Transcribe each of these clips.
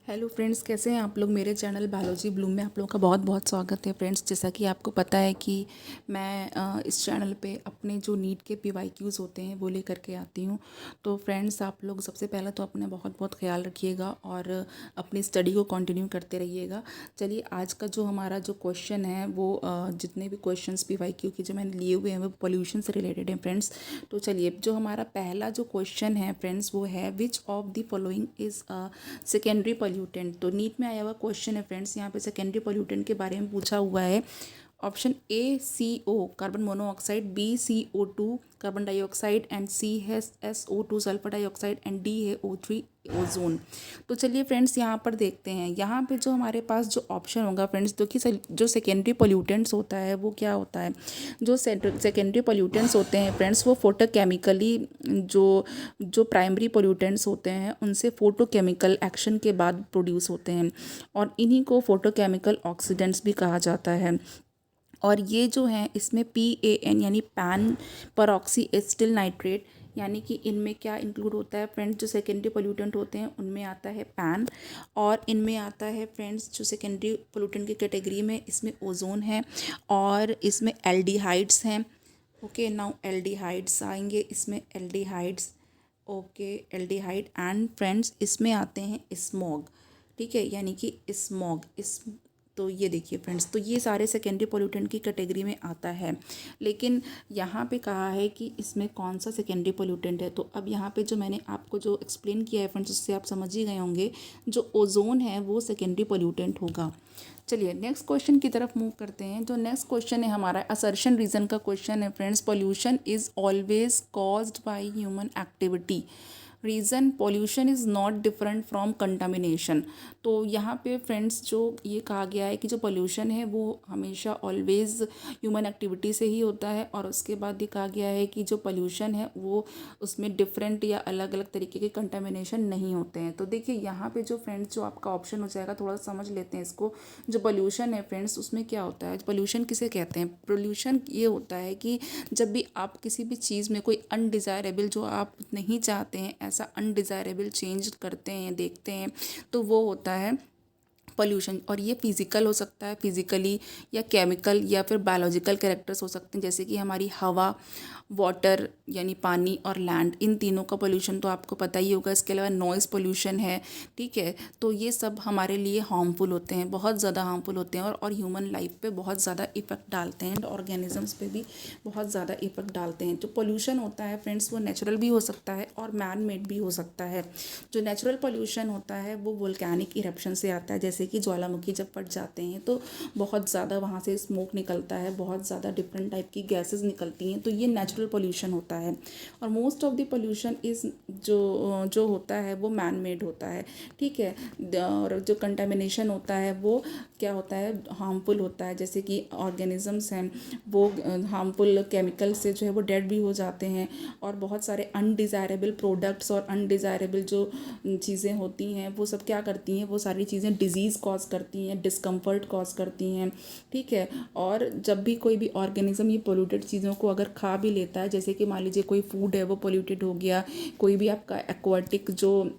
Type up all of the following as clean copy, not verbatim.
Hello friends, कैसे हैं आप लोग। मेरे चैनल बायोलॉजी ब्लूम में आप लोगों का बहुत बहुत स्वागत है। फ्रेंड्स, जैसा कि आपको पता है कि मैं इस चैनल पे अपने जो नीट के पीवाईक्यूज़ होते हैं वो लेकर के आती हूँ। तो फ्रेंड्स, आप लोग सबसे पहले तो अपना बहुत बहुत ख्याल रखिएगा और अपनी स्टडी को कंटिन्यू करते रहिएगा। चलिए, आज का जो हमारा जो क्वेश्चन है वो जितने भी क्वेश्चंस पीवाईक्यू के जो मैंने लिए हुए हैं वो पोल्यूशन से रिलेटेड हैं फ्रेंड्स। तो चलिए, जो हमारा पहला जो क्वेश्चन है फ्रेंड्स वो है विच of the following is secondary pollutant. तो नीट में आया हुआ क्वेश्चन है फ्रेंड्स, यहाँ पे सेकेंडरी पोल्यूटेंट के बारे में पूछा हुआ है। Option A CO carbon monoxide, B CO2 carbon dioxide and C है SO2 sulphur dioxide and D है O3 ओजोन। तो चलिए फ्रेंड्स, यहाँ पर देखते हैं। यहाँ पे जो हमारे पास जो ऑप्शन होगा फ्रेंड्स, तो कि जो सेकेंडरी पोल्यूटेंट्स होता है वो क्या होता है। जो सेकेंडरी पोल्यूटेंट्स होते हैं फ्रेंड्स वो फोटोकेमिकली जो जो प्राइमरी पोल्यूटेंट्स होते हैं उनसे फोटोकेमिकल एक्शन के बाद प्रोड्यूस होते हैं और इन्हीं को फोटोकेमिकल ऑक्सीडेंट्स भी कहा जाता है। और ये जो हैं इसमें PAN यानी पैन परऑक्सी एसिटिल नाइट्रेट, यानी कि इनमें क्या इंक्लूड होता है फ्रेंड्स, जो सेकेंडरी पोल्यूटेंट होते हैं उनमें आता है पैन और इनमें आता है फ्रेंड्स जो सेकेंडरी पोल्यूटेंट की कैटेगरी में इसमें ओजोन है और इसमें एल्डिहाइड्स हैं। ओके, नाउ एल्डिहाइड्स आएंगे, इसमें aldehydes, okay aldehyde and friends इसमें आते हैं स्मॉग। ठीक है, यानी कि स्मॉग इस तो ये देखिए फ्रेंड्स, तो ये सारे सेकेंडरी पोल्यूटेंट की कैटेगरी में आता है। लेकिन यहाँ पे कहा है कि इसमें कौन सा सेकेंडरी पोल्यूटेंट है। तो अब यहाँ पे जो मैंने आपको जो एक्सप्लेन किया है फ्रेंड्स उससे आप समझ ही गए होंगे, जो ओजोन है वो सेकेंडरी पोल्यूटेंट होगा। चलिए नेक्स्ट क्वेश्चन की तरफ मूव करते हैं। जो नेक्स्ट क्वेश्चन है हमारा असर्शन रीजन का क्वेश्चन है friends. Pollution is always caused by human activity. Reason pollution is not different from contamination. तो यहाँ पे फ्रेंड्स जो ये कहा गया है कि जो पोल्यूशन है वो हमेशा ऑलवेज़ ह्यूमन एक्टिविटी से ही होता है और उसके बाद ये कहा गया है कि जो पोल्यूशन है वो उसमें डिफरेंट या अलग अलग तरीके के कंटामिनेशन नहीं होते हैं। तो देखिए यहाँ पे जो फ्रेंड्स जो आपका ऑप्शन हो जाएगा, थोड़ा सा समझ लेते हैं इसको। जो पोल्यूशन है फ्रेंड्स उसमें क्या होता है, पोल्यूशन किसे कहते हैं। पोल्यूशन ये होता है कि जब भी आप किसी भी चीज़ में कोई अनडिज़ायरेबल जो आप नहीं चाहते हैं ऐसा अनडिज़ायरेबल चेंज करते हैं, देखते हैं, तो वो होता है पोल्यूशन। और ये फिज़िकल हो सकता है, फिज़िकली या केमिकल या फिर बायोलॉजिकल कैरेक्टर्स हो सकते हैं, जैसे कि हमारी हवा, वाटर यानी पानी और लैंड, इन तीनों का पोल्यूशन तो आपको पता ही होगा। इसके अलावा नॉइज़ पोल्यूशन है, ठीक है। तो ये सब हमारे लिए हार्मफुल होते हैं, बहुत ज़्यादा हार्मफुल होते हैं और ह्यूमन लाइफ पे बहुत ज़्यादा इफेक्ट डालते हैं, ऑर्गेनिजम्स पे भी बहुत ज़्यादा इफेक्ट डालते हैं। जो पोल्यूशन होता है फ्रेंड्स वो नेचुरल भी हो सकता है और मैन मेड भी हो सकता है। जो नेचुरल पोल्यूशन होता है वो वोल्केनिक इरप्शन से आता है, जैसे कि ज्वालामुखी जब फट जाते हैं तो बहुत ज़्यादा वहाँ से स्मोक निकलता है, बहुत ज़्यादा डिफरेंट टाइप की गैसेस निकलती हैं, तो ये नेचुरल पोल्यूशन होता है। और most of the pollution is जो होता है वो मैन मेड होता है, ठीक है। और जो कंटामिनेशन होता है वो क्या होता है, हार्मफुल होता है, जैसे कि ऑर्गेनिजम्स हैं वो हार्मफुल केमिकल से जो है वो डेड भी हो जाते हैं और बहुत सारे अनडिज़ायरेबल प्रोडक्ट्स और अनडिज़ायरेबल जो चीज़ें होती हैं वो सब क्या करती हैं, वो सारी चीज़ें डिजीज़ कॉज करती हैं, डिस्कम्फर्ट कॉज करती हैं, ठीक है। और जब भी कोई भी ऑर्गेनिज्म ये पोल्यूटेड चीज़ों को अगर खा भी लेता है, जैसे कि मान लीजिए कोई फूड है वो पोल्यूटेड हो गया, कोई भी आपका एक्वाटिक जो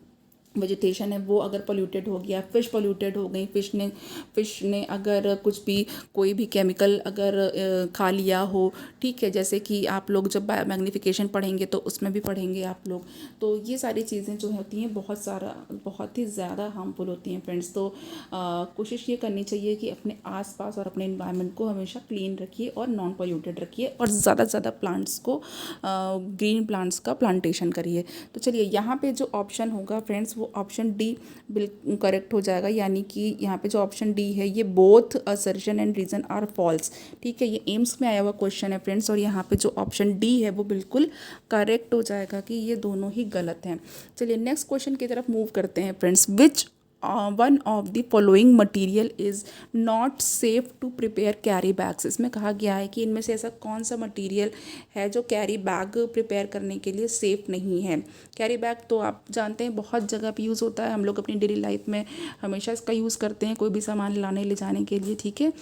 वेजिटेशन है वो अगर पोल्यूटेड हो गया, फ़िश पोल्यूटेड हो गई, फ़िश ने अगर कुछ भी कोई भी केमिकल अगर खा लिया हो, ठीक है, जैसे कि आप लोग जब मैग्नीफिकेशन पढ़ेंगे तो उसमें भी पढ़ेंगे आप लोग। तो ये सारी चीज़ें जो होती हैं बहुत ही ज़्यादा हार्मफुल होती हैं फ्रेंड्स। तो कोशिश ये करनी चाहिए कि अपने आसपास और अपने इन्वायरमेंट को हमेशा क्लीन रखिए और नॉन पोल्यूटेड रखिए और ज़्यादा से ज़्यादा प्लांट्स को ग्रीन प्लांट्स का प्लांटेशन करिए। तो चलिए यहाँ पे जो ऑप्शन होगा फ्रेंड्स वो ऑप्शन डी बिल्कुल करेक्ट हो जाएगा, यानी कि यहाँ पे जो ऑप्शन डी है ये both assertion and reason are false, ठीक है। ये एम्स में आया हुआ क्वेश्चन है फ्रेंड्स और यहाँ पे जो ऑप्शन डी है वो बिल्कुल करेक्ट हो जाएगा कि ये दोनों ही गलत हैं। चलिए नेक्स्ट क्वेश्चन की तरफ मूव करते हैं friends. Which one of the following material is not safe to prepare carry bags. इसमें कहा गया है कि इनमें से ऐसा कौन सा मटीरियल है जो कैरी बैग प्रिपेयर करने के लिए सेफ़ नहीं है। कैरी बैग तो आप जानते हैं बहुत जगह पे यूज़ होता है, हम लोग अपनी डेली लाइफ में हमेशा इसका यूज़ करते हैं कोई भी सामान लाने ले जाने के लिए, ठीक है।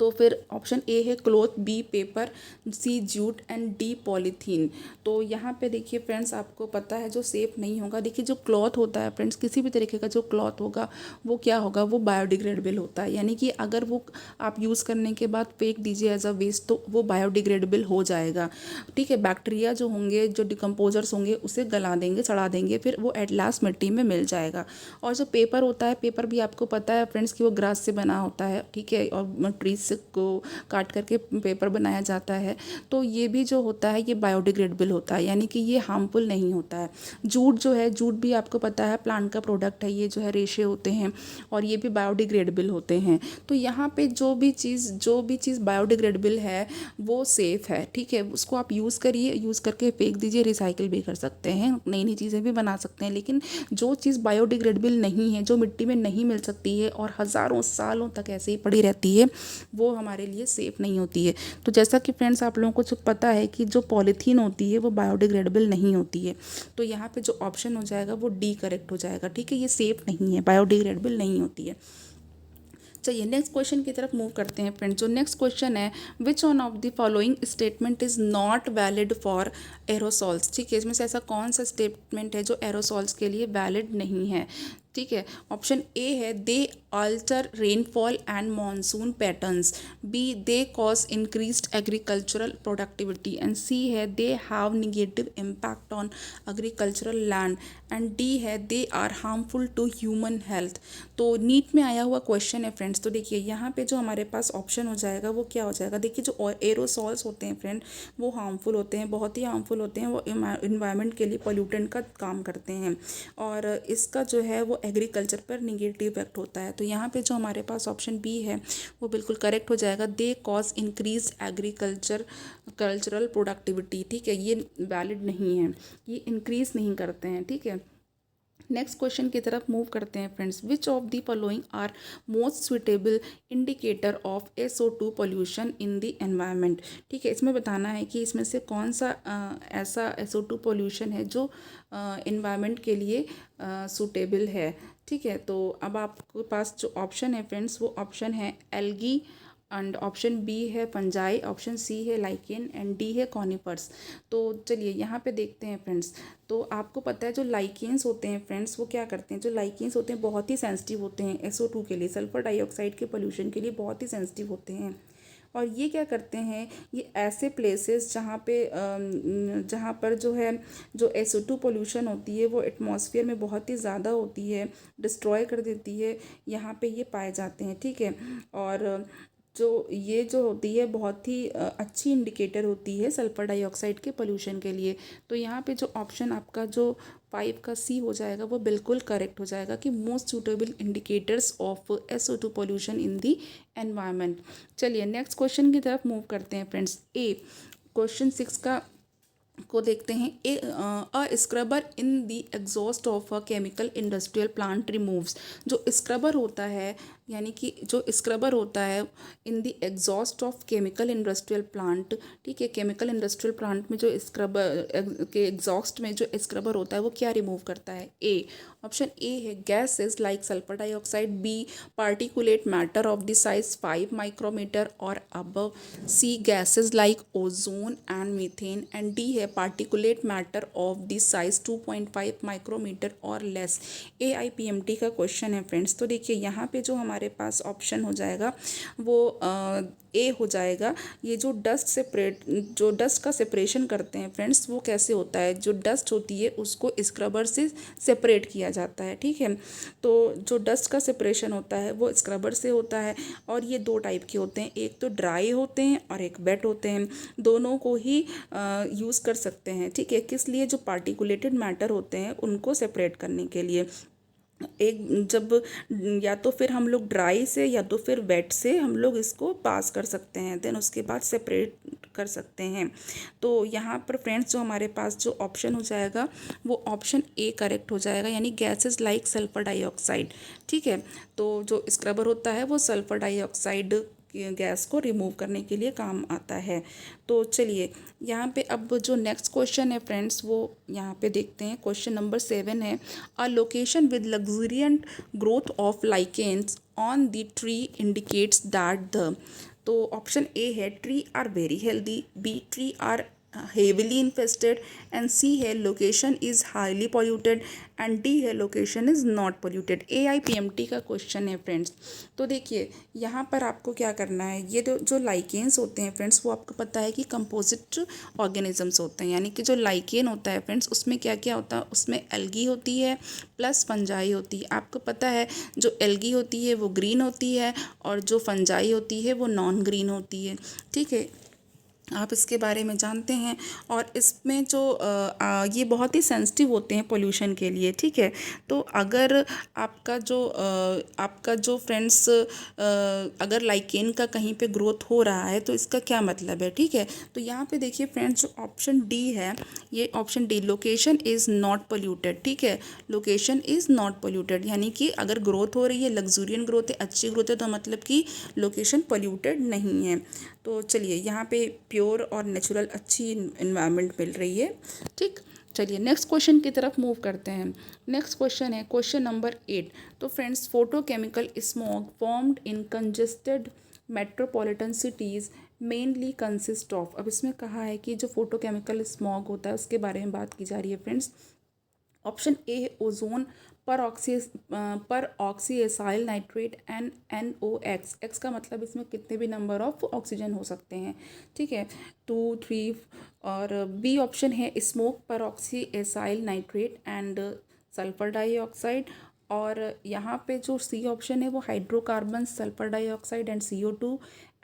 तो फिर ऑप्शन ए है cloth, B paper, C jute and D polythene. तो यहाँ पे देखिए फ्रेंड्स, आपको पता है जो सेफ नहीं होगा, देखिए जो क्लॉथ होता है फ्रेंड्स, किसी भी तरीके का जो क्लॉथ होगा वो क्या होगा, वो बायोडिग्रेडेबल होता है। यानी कि अगर वो आप यूज़ करने के बाद फेंक दीजिए एज अ वेस्ट तो वो बायोडिग्रेडेबल हो जाएगा। ठीक है, बैक्टीरिया जो होंगे, जो डिकम्पोजर्स होंगे उसे गला देंगे, सड़ा देंगे, फिर वो एट लास्ट मिट्टी में मिल जाएगा। और जो पेपर होता है, पेपर भी आपको पता है फ्रेंड्स कि वो ग्रास से बना होता है। ठीक है, और ट्रीज को काट करके पेपर बनाया जाता है। तो ये भी जो होता है ये बायोडिग्रेडेबल होता है, यानी कि ये हार्मफुल नहीं होता है। जूट जो है, जूट भी आपको पता है प्लांट का प्रोडक्ट है, ये जो है रेशे होते हैं और ये भी बायोडिग्रेडेबल होते हैं। तो यहाँ पे जो भी चीज़ बायोडिग्रेडेबल है वो सेफ़ है। ठीक है, उसको आप यूज़ करिए, यूज़ करके फेंक दीजिए, रिसाइकिल भी कर सकते हैं, नई नई चीज़ें भी बना सकते हैं। लेकिन जो चीज़ बायोडिग्रेडेबल नहीं है, जो मिट्टी में नहीं मिल सकती है और हज़ारों सालों तक ऐसे ही पड़ी रहती है, वो हमारे लिए सेफ़ नहीं होती है। तो जैसा कि फ्रेंड्स आप लोगों को जो पता है कि जो पॉलीथीन होती है वो बायोडिग्रेडेबल नहीं होती है। तो यहाँ पे जो ऑप्शन हो जाएगा वो डी करेक्ट हो जाएगा। ठीक है, ये सेफ़ नहीं है, बायोडिग्रेडेबल नहीं होती है। चलिए नेक्स्ट क्वेश्चन की तरफ मूव करते हैं फ्रेंड्स। जो नेक्स्ट क्वेश्चन है, विच one of the following statement is not valid for aerosols. ठीक है, इसमें से ऐसा कौन सा स्टेटमेंट है जो एरोसॉल्स के लिए वैलिड नहीं है। ठीक है, ऑप्शन ए है they alter rainfall and monsoon patterns, B they cause increased agricultural productivity and C है they have negative impact on agricultural land and D है they are harmful to human health. तो NEET में आया हुआ question है friends. तो देखिए यहाँ पे जो हमारे पास ऑप्शन हो जाएगा वो क्या हो जाएगा, देखिए जो एरोसॉल्स होते हैं फ्रेंड वो हार्मफुल होते हैं, बहुत ही हार्मफुल होते हैं, वो इन्वायरमेंट के लिए पोल्यूटेंट का काम करते हैं और इसका जो है वो एग्रीकल्चर पर निगेटिव इफेक्ट होता है। तो यहाँ पे जो हमारे पास ऑप्शन बी है वो बिल्कुल करेक्ट हो जाएगा, they cause increase cultural productivity. ठीक है, ये वैलिड नहीं है, ये इंक्रीज नहीं करते हैं। ठीक है, नेक्स्ट क्वेश्चन की तरफ मूव करते हैं friends. Which of the following are most suitable indicator of SO2 pollution in the environment. ठीक है, इसमें बताना है कि इसमें से कौन सा ऐसा SO2 पोल्यूशन है जो एनवायरनमेंट के लिए सूटेबल है। ठीक है, तो अब आपके पास जो ऑप्शन है फ्रेंड्स वो ऑप्शन है एल्गी एंड ऑप्शन बी है फंजाई, ऑप्शन सी है लाइकेन एंड डी है कॉनिफर्स। तो चलिए यहाँ पे देखते हैं फ्रेंड्स। तो आपको पता है जो लाइकेन्स होते हैं फ्रेंड्स वो क्या करते हैं, जो लाइकेन्स होते हैं बहुत ही सेंसिटिव होते हैं SO2 के लिए, सल्फर डाइऑक्साइड के पोल्यूशन के लिए बहुत ही सेंसिटिव होते हैं। और ये क्या करते हैं, ये ऐसे प्लेसेस जहाँ पर जो है जो SO2 पोल्यूशन होती है वो एटमॉस्फेयर में बहुत ही ज़्यादा होती है, डिस्ट्रॉय कर देती है, यहाँ पे ये पाए जाते हैं। ठीक है, और जो होती है बहुत ही अच्छी इंडिकेटर होती है सल्फर डाइऑक्साइड के पोल्यूशन के लिए। तो यहाँ पे जो ऑप्शन आपका जो 5 का सी हो जाएगा वो बिल्कुल करेक्ट हो जाएगा कि most suitable indicators of SO2 pollution in the environment. चलिए नेक्स्ट क्वेश्चन की तरफ मूव करते हैं फ्रेंड्स। क्वेश्चन 6 को देखते हैं। A scrubber in the exhaust of a chemical industrial plant removes. जो स्क्रबर होता है, यानी कि जो स्क्रबर होता है in the exhaust of chemical industrial plant. ठीक है, केमिकल इंडस्ट्रियल प्लांट में जो स्क्रबर के एग्जॉस्ट में जो स्क्रबर होता है वो क्या रिमूव करता है। ऑप्शन ए है gases like sulphur dioxide, B particulate matter of the size 5 micrometre और above, C gases like ozone and methane and D है particulate matter of the size 2.5 micrometre और लेस। AIPMT का question है friends. तो देखिए यहाँ पे जो हमारे पास ऑप्शन हो जाएगा वो ए हो जाएगा। ये जो डस्ट का सेपरेशन करते हैं फ्रेंड्स वो कैसे होता है, जो डस्ट होती है उसको स्क्रबर से सेपरेट किया जाता है। ठीक है, तो जो डस्ट का सेपरेशन होता है वो स्क्रबर से होता है और ये 2 टाइप के होते हैं, एक तो ड्राई होते हैं और एक वेट होते हैं, दोनों को ही यूज़ कर सकते हैं। ठीक है, किस लिए, जो पार्टिकुलेटेड मैटर होते हैं उनको सेपरेट करने के लिए। या तो फिर हम लोग ड्राई से या तो फिर वेट से हम लोग इसको पास कर सकते हैं, देन उसके बाद सेपरेट कर सकते हैं। तो यहाँ पर फ्रेंड्स जो हमारे पास जो ऑप्शन हो जाएगा वो ऑप्शन ए करेक्ट हो जाएगा, यानी गैसेस लाइक सल्फर डाइऑक्साइड। ठीक है, तो जो स्क्रबर होता है वो सल्फर डाइऑक्साइड गैस को रिमूव करने के लिए काम आता है। तो चलिए यहाँ पे अब जो नेक्स्ट क्वेश्चन है फ्रेंड्स वो यहाँ पे देखते हैं। क्वेश्चन नंबर 7 है, a location with luxuriant growth of lichens on the tree indicates that the. तो ऑप्शन ए है tree are very healthy, B tree are heavily infested, and C है location is highly polluted, and D है location is not polluted. AIPMT का question है friends. तो देखिए यहाँ पर आपको क्या करना है, ये जो लाइकेन्स होते हैं फ्रेंड्स, वो आपको पता है कि कंपोजिट ऑर्गेनिजम्स होते हैं, यानी कि जो लाइकेन होता है फ्रेंड्स उसमें क्या क्या होता है, उसमें एल्गी होती है प्लस फंजाई होती है। आपको पता है जो एल्गी होती है वो ग्रीन होती है और जो फंजाई होती है वो नॉन ग्रीन होती है। ठीक है, आप इसके बारे में जानते हैं। और इसमें जो ये बहुत ही सेंसिटिव होते हैं पोल्यूशन के लिए। ठीक है, तो अगर आपका जो फ्रेंड्स अगर लाइकेन का कहीं पे ग्रोथ हो रहा है तो इसका क्या मतलब है। ठीक है, तो यहाँ पे देखिए फ्रेंड्स जो ऑप्शन डी है, ये option D location is not polluted. ठीक है, लोकेशन इज़ नॉट पोल्यूटेड, यानी कि अगर ग्रोथ हो रही है, लग्जूरियन ग्रोथ है, अच्छी ग्रोथ है, तो मतलब कि लोकेशन पोल्यूटेड नहीं है। तो चलिए यहाँ पे प्योर और नेचुरल अच्छी इन्वायरमेंट मिल रही है। ठीक, चलिए नेक्स्ट क्वेश्चन की तरफ मूव करते हैं। नेक्स्ट क्वेश्चन है क्वेश्चन नंबर 8। तो friends photochemical smog formed in congested metropolitan cities mainly consist of. अब इसमें कहा है कि जो फोटोकेमिकल स्मॉग होता है उसके बारे में बात की जा रही है फ्रेंड्स। ऑप्शन ए है ओजोन पर ऑक्सीएसाइल नाइट्रेट एन NOx। एक्स का मतलब इसमें कितने भी नंबर ऑफ ऑक्सीजन हो सकते हैं। ठीक है, 2, 3। और बी ऑप्शन है smoke peroxyacyl nitrate and sulphur dioxide. और यहाँ पे जो सी ऑप्शन है वो hydrocarbon sulphur dioxide and CO2।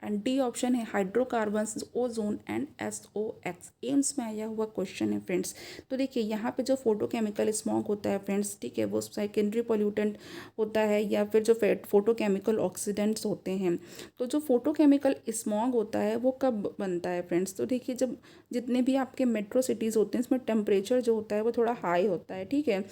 And D option है hydrocarbons ozone and SOx। AIIMS में आया हुआ क्वेश्चन है फ्रेंड्स। तो देखिए यहाँ पे जो फोटोकेमिकल स्मॉग होता है फ्रेंड्स, ठीक है, वो सेकेंडरी पोल्यूटेंट होता है या फिर जो फोटोकेमिकल ऑक्सीडेंट्स होते हैं। तो जो फोटोकेमिकल स्मॉग होता है वो कब बनता है फ्रेंड्स, तो देखिए जब जितने भी आपके मेट्रो सिटीज़ होते हैं इसमें टेम्परेचर जो होता है वो थोड़ा हाई होता है। ठीक है,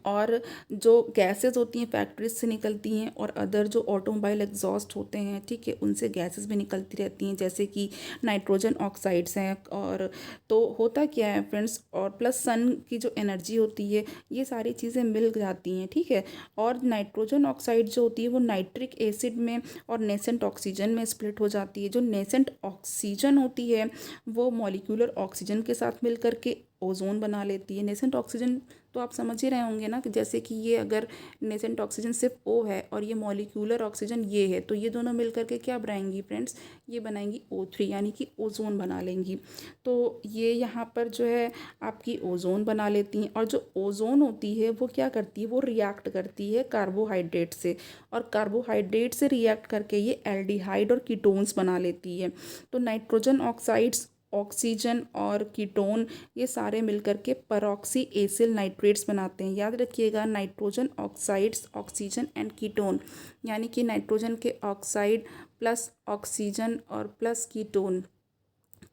और जो गैसेस होती हैं फैक्ट्रीज से निकलती हैं और अदर जो ऑटोमोबाइल एग्जॉस्ट होते हैं, ठीक है, उनसे गैसेस भी निकलती रहती हैं, जैसे कि नाइट्रोजन ऑक्साइड्स हैं। और तो होता क्या है फ्रेंड्स, और प्लस सन की जो एनर्जी होती है, ये सारी चीज़ें मिल जाती हैं। ठीक है, और नाइट्रोजन ऑक्साइड जो होती है वो नाइट्रिक एसिड में और नेसेंट ऑक्सीजन में स्प्लिट हो जाती है। जो नेसेंट ऑक्सीजन होती है वो मॉलिक्यूलर ऑक्सीजन के साथ मिल करके ओजोन बना लेती है। नेसेंट ऑक्सीजन तो आप समझ ही रहे होंगे ना, कि जैसे कि ये अगर नेसेंट ऑक्सीजन सिर्फ O है और ये मॉलिक्यूलर ऑक्सीजन ये है, तो ये दोनों मिल करके क्या बनाएंगी फ्रेंड्स, ये बनाएंगी O3, यानी कि ओजोन बना लेंगी। तो ये यहाँ पर जो है आपकी ओजोन बना लेती हैं। और जो ओजोन होती है वो क्या करती है, वो रिएक्ट करती है कार्बोहाइड्रेट से, और कार्बोहाइड्रेट से रिएक्ट करके ये एल्डिहाइड और कीटोन्स बना लेती है। तो नाइट्रोजन ऑक्साइड्स, ऑक्सीजन और कीटोन, ये सारे मिलकर के परऑक्सी एसिल नाइट्रेट्स बनाते हैं। याद रखिएगा, nitrogen oxides, oxygen and ketone, यानी कि नाइट्रोजन के ऑक्साइड प्लस ऑक्सीजन और प्लस कीटोन,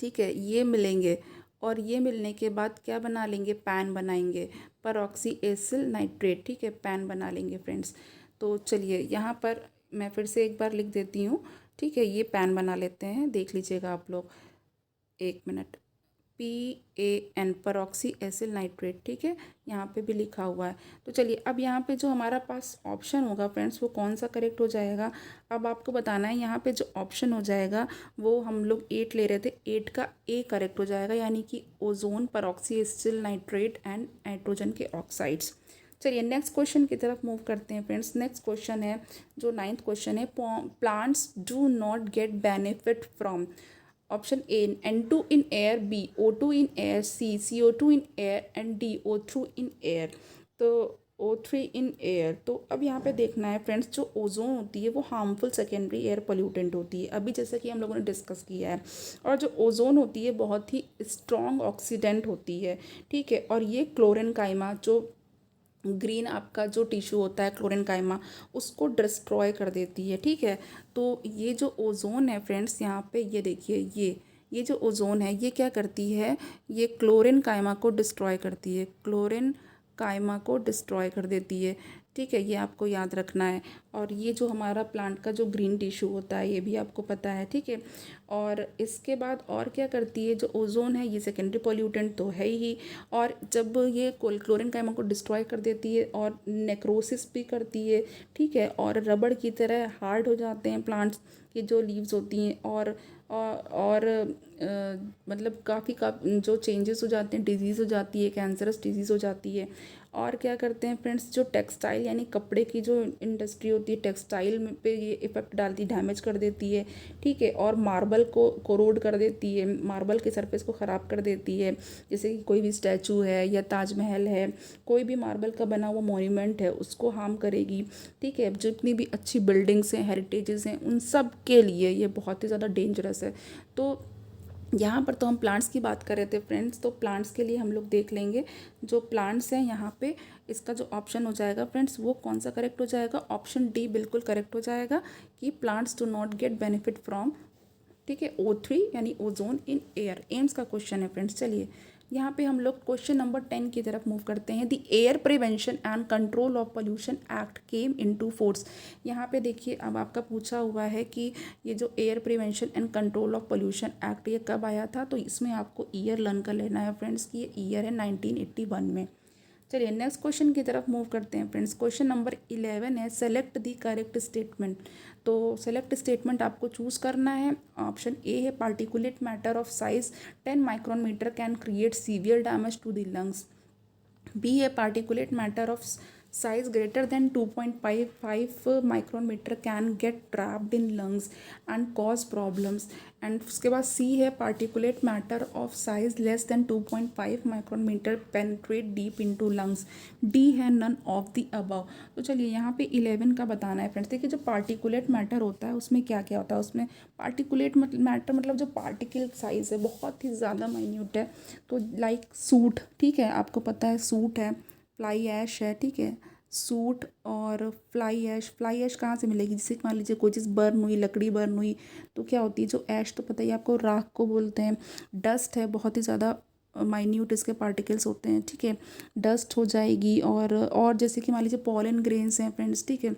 ठीक है, ये मिलेंगे। और ये मिलने के बाद क्या बना लेंगे, पैन बनाएंगे, परऑक्सी एसिल नाइट्रेट। ठीक है, पैन बना लेंगे फ्रेंड्स। तो चलिए यहाँ पर मैं फिर से एक बार लिख देती हूँ। ठीक है, ये पैन बना लेते हैं, देख लीजिएगा आप लोग, 1 मिनट। PAN परऑक्सी acyl nitrate. ठीक है, यहाँ पे भी लिखा हुआ है। तो चलिए अब यहाँ पे जो हमारा पास ऑप्शन होगा फ्रेंड्स वो कौन सा करेक्ट हो जाएगा, अब आपको बताना है। यहाँ पे जो ऑप्शन हो जाएगा वो हम लोग 8 ले रहे थे, 8 का A करेक्ट हो जाएगा, यानी कि ozone परऑक्सी acyl nitrate and nitrogen के ऑक्साइड्स। चलिए नेक्स्ट क्वेश्चन की तरफ मूव करते हैं फ्रेंड्स। नेक्स्ट क्वेश्चन है जो 9th क्वेश्चन है, plants do not get benefit from. Option A N2 in air, B O2 in air, C CO2 in air and D O3 in air. तो O3 in air. तो अब यहाँ पे देखना है फ्रेंड्स, जो ओजोन होती है वो हार्मफुल सेकेंडरी एयर पोल्यूटेंट होती है, अभी जैसा कि हम लोगों ने डिस्कस किया है। और जो ओजोन होती है बहुत ही स्ट्रॉन्ग ऑक्सीडेंट होती है। ठीक है, और ये क्लोरीन काइमा, जो ग्रीन आपका जो टिश्यू होता है क्लोरीन काइमा, उसको डिस्ट्रॉय कर देती है। ठीक है, तो ये जो ओजोन है फ्रेंड्स, यहाँ पे ये देखिए, ये जो ओजोन है ये क्या करती है, ये क्लोरीन काइमा को डिस्ट्रॉय करती है, क्लोरीन काइमा को डिस्ट्रॉय कर देती है। ठीक है, ये आपको याद रखना है। और ये जो हमारा प्लांट का जो ग्रीन टिश्यू होता है ये भी आपको पता है, ठीक है। और इसके बाद और क्या करती है, जो ओजोन है ये सेकेंडरी पोल्यूटेंट तो है ही, और जब ये क्लोरीन काइमों को डिस्ट्रॉय कर देती है और नेक्रोसिस भी करती है, ठीक है। और रबड़ की तरह हार्ड हो जाते हैं प्लांट्स की जो लीव्स होती हैं, और मतलब काफ़ी जो चेंजेस हो जाते हैं, डिजीज़ हो जाती है, कैंसरस डिजीज़ हो जाती है। और क्या करते हैं फ्रेंड्स, जो टेक्सटाइल यानी कपड़े की जो इंडस्ट्री होती है, टेक्सटाइल में पे ये इफ़ेक्ट डालती, डैमेज कर देती है, ठीक है। और मार्बल को कोरोड कर देती है, मार्बल के सरफेस को ख़राब कर देती है। जैसे कि कोई भी स्टैचू है या ताजमहल है, कोई भी मार्बल का बना हुआ मॉन्यूमेंट है, उसको हार्म करेगी, ठीक है। जितनी भी अच्छी बिल्डिंग्स हैं, हेरिटेजेस हैं, उन सब के लिए ये बहुत ही ज़्यादा डेंजरस है। तो यहाँ पर तो हम प्लांट्स की बात कर रहे थे फ्रेंड्स, तो प्लांट्स के लिए हम लोग देख लेंगे जो प्लांट्स हैं यहाँ पे। इसका जो ऑप्शन हो जाएगा फ्रेंड्स, वो कौन सा करेक्ट हो जाएगा, ऑप्शन डी बिल्कुल करेक्ट हो जाएगा कि plants do not get benefit from, ठीक है, O3 यानी ओजोन इन एयर। एम्स का क्वेश्चन है फ्रेंड्स। चलिए यहाँ पे हम लोग क्वेश्चन नंबर 10 की तरफ मूव करते हैं। The air prevention and control of pollution act came into force. यहाँ पे देखिए, अब आपका पूछा हुआ है कि ये जो air prevention and control of pollution act ये कब आया था, तो इसमें आपको ईयर लर्न कर लेना है फ्रेंड्स कि ये ईयर है 1981 में। चलिए नेक्स्ट क्वेश्चन की तरफ मूव करते हैं फ्रेंड्स। क्वेश्चन नंबर 11 है, सेलेक्ट द करेक्ट स्टेटमेंट। तो सेलेक्ट स्टेटमेंट आपको चूज़ करना है। ऑप्शन ए है, particulate matter of size 10 micron metre can create severe damage to the lungs. B है, particulate matter of size greater than 2.55 micron metre can get trapped in lungs and cause problems. And उसके बाद C है, particulate matter of size less than 2.5 micron metre penetrate deep into lungs. D है, none of the above. तो चलिए यहाँ पे 11 का बताना है फ्रेंड्स। देखिए जो पार्टिकुलेट मैटर होता है उसमें क्या क्या होता है, उसमें पार्टिकुलेट मैटर मतलब जो पार्टिकल साइज़ है बहुत ही ज़्यादा माइन्यूट है। तो लाइक सूट, ठीक है, आपको पता है सूट है, फ्लाई ऐश है, ठीक है, सूट और फ्लाई ऐश कहाँ से मिलेगी, जैसे मान लीजिए कोई चीज़ बर्न हुई, लकड़ी बर्न हुई, तो क्या होती है, जो ऐश तो पता ही आपको राख को बोलते हैं। डस्ट है, बहुत ही ज़्यादा माइन्यूट इसके पार्टिकल्स होते हैं, ठीक है, डस्ट हो जाएगी। और जैसे कि मान लीजिए पॉलन ग्रेन्स हैं फ्रेंड्स, ठीक है,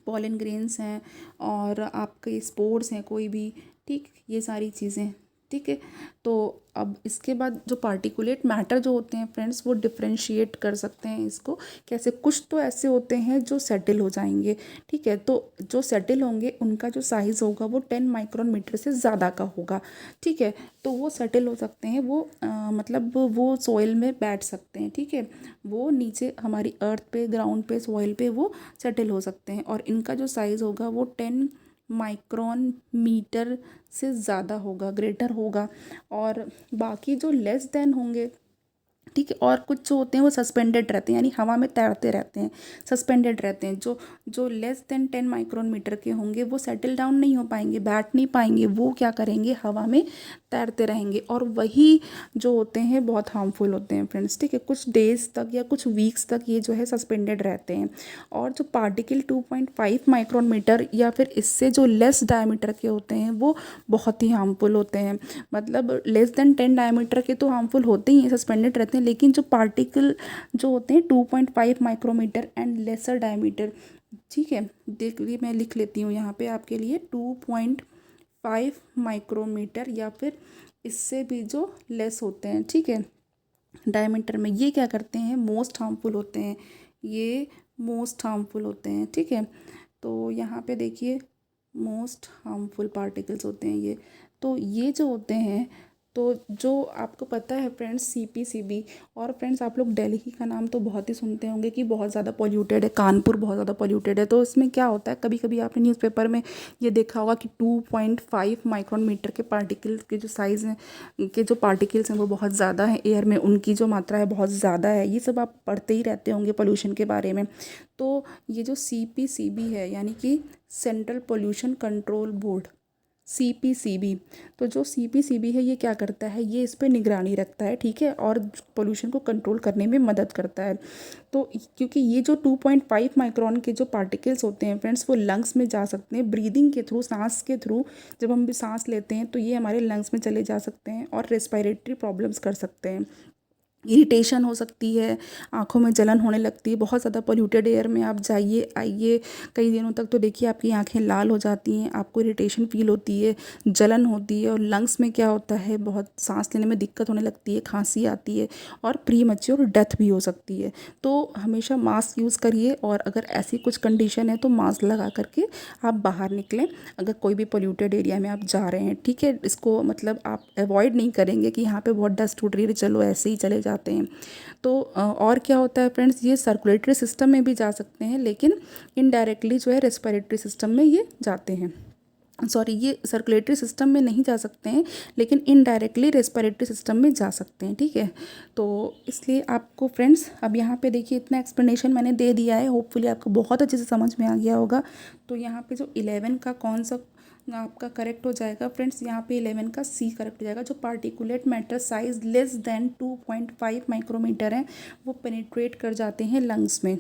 पॉलन ग्रेन्स हैं और आपके स्पोर्स हैं कोई भी, ठीक, ये सारी चीज़ें, ठीक है। तो अब इसके बाद जो पार्टिकुलेट मैटर जो होते हैं फ्रेंड्स, वो डिफ्रेंशिएट कर सकते हैं इसको कैसे। कुछ तो ऐसे होते हैं जो सेटल हो जाएंगे, ठीक है, तो जो सेटल होंगे उनका जो साइज़ होगा वो 10 माइक्रोन मीटर से ज़्यादा का होगा, ठीक है। तो वो सेटल हो सकते हैं, वो मतलब वो सॉइल में बैठ सकते हैं, ठीक है, वो नीचे हमारी अर्थ पे, ग्राउंड पे, सॉइल पे वो सेटल हो सकते हैं। और इनका जो साइज़ होगा वो 10 माइक्रोन मीटर से ज़्यादा होगा, ग्रेटर होगा। और बाकी जो लेस देन होंगे, ठीक है, और कुछ जो होते हैं वो सस्पेंडेड रहते हैं, यानी हवा में तैरते रहते हैं, सस्पेंडेड रहते हैं। जो जो लेस देन 10 माइक्रोन मीटर के होंगे वो सेटल डाउन नहीं हो पाएंगे, बैठ नहीं पाएंगे, वो क्या करेंगे, हवा में तैरते रहेंगे। और वही जो होते हैं बहुत हार्मफुल होते हैं फ्रेंड्स, ठीक है, कुछ डेज तक या कुछ वीक्स तक ये जो है सस्पेंडेड रहते हैं। और जो पार्टिकल 2.5 माइक्रोन मीटर या फिर इससे जो लेस डायमीटर के होते हैं वो बहुत ही हार्मफुल होते हैं। मतलब लेस देन 10 डायमीटर के तो हार्मफुल होते ही हैं, सस्पेंडेड रहते हैं, लेकिन जो पार्टिकल जो होते हैं 2.5 माइक्रोमीटर एंड लेसर डायमीटर, ठीक है, देख लिए मैं लिख लेती हूँ यहाँ पे आपके लिए, 2.5 माइक्रोमीटर या फिर इससे भी जो लेस होते हैं, ठीक है, डायमीटर में, ये क्या करते हैं, मोस्ट हार्मफुल होते हैं, ये मोस्ट हार्मफुल होते हैं, ठीक है। तो यहाँ पे देखिए मोस्ट हार्मफुल पार्टिकल्स होते हैं ये। तो ये जो होते हैं, तो जो आपको पता है फ्रेंड्स CPCB। और फ्रेंड्स आप लोग दिल्ली का नाम तो बहुत ही सुनते होंगे कि बहुत ज़्यादा पॉल्यूटेड है, कानपुर बहुत ज़्यादा पॉल्यूटेड है। तो इसमें क्या होता है, कभी कभी आपने न्यूज़पेपर में ये देखा होगा कि 2.5 माइक्रोन मीटर के पार्टिकल के जो साइज़ हैं, के जो पार्टिकल्स हैं वो बहुत ज़्यादा है एयर में, उनकी जो मात्रा है बहुत ज़्यादा है। ये सब आप पढ़ते ही रहते होंगे पोल्यूशन के बारे में। तो ये जो CPCB है यानी कि central pollution control board, CPCB, तो जो CPCB है ये क्या करता है, ये इस पर निगरानी रखता है, ठीक है, और पोल्यूशन को कंट्रोल करने में मदद करता है। तो क्योंकि ये जो 2.5 माइक्रोन के जो पार्टिकल्स होते हैं फ्रेंड्स, वो लंग्स में जा सकते हैं ब्रीदिंग के थ्रू, सांस के थ्रू। जब हम भी सांस लेते हैं तो ये हमारे लंग्स में चले जा सकते हैं और रेस्पिरेटरी प्रॉब्लम्स कर सकते हैं। इरिटेशन हो सकती है, आँखों में जलन होने लगती है। बहुत ज़्यादा पोल्यूटेड एयर में आप जाइए आइए कई दिनों तक, तो देखिए आपकी आँखें लाल हो जाती हैं, आपको इरिटेशन फ़ील होती है, जलन होती है, और लंग्स में क्या होता है, बहुत सांस लेने में दिक्कत होने लगती है, खांसी आती है, और प्रीमैच्योर डेथ भी हो सकती है। तो हमेशा मास्क यूज़ करिए, और अगर ऐसी कुछ कंडीशन है तो मास्क लगा करके आप बाहर निकलें, अगर कोई भी पोल्यूटेड एरिया में आप जा रहे हैं। ठीक है, इसको मतलब आप अवॉइड नहीं करेंगे कि यहाँ पे बहुत डस्ट उड़ रही है, चलो ऐसे ही चले जाते हैं। तो और क्या होता है फ्रेंड्स, ये सर्कुलेटरी सिस्टम में भी जा सकते हैं, लेकिन इनडायरेक्टली जो है रेस्पिरेटरी सिस्टम में ये जाते हैं। सॉरी, ये सर्कुलेटरी सिस्टम में नहीं जा सकते हैं, लेकिन इनडायरेक्टली रेस्पिरेटरी सिस्टम में जा सकते हैं। ठीक है, तो इसलिए आपको फ्रेंड्स अब यहाँ पे देखिए इतना एक्सप्लेनेशन मैंने दे दिया है, होपफुली आपको बहुत अच्छे से समझ में आ गया होगा। तो यहाँ पे जो 11 का कौन सा आपका करेक्ट हो जाएगा फ्रेंड्स, यहाँ पे 11 का सी करेक्ट हो जाएगा। जो particulate matter size less than 2.5 micrometre है, वो पेनिट्रेट कर जाते हैं लंग्स में।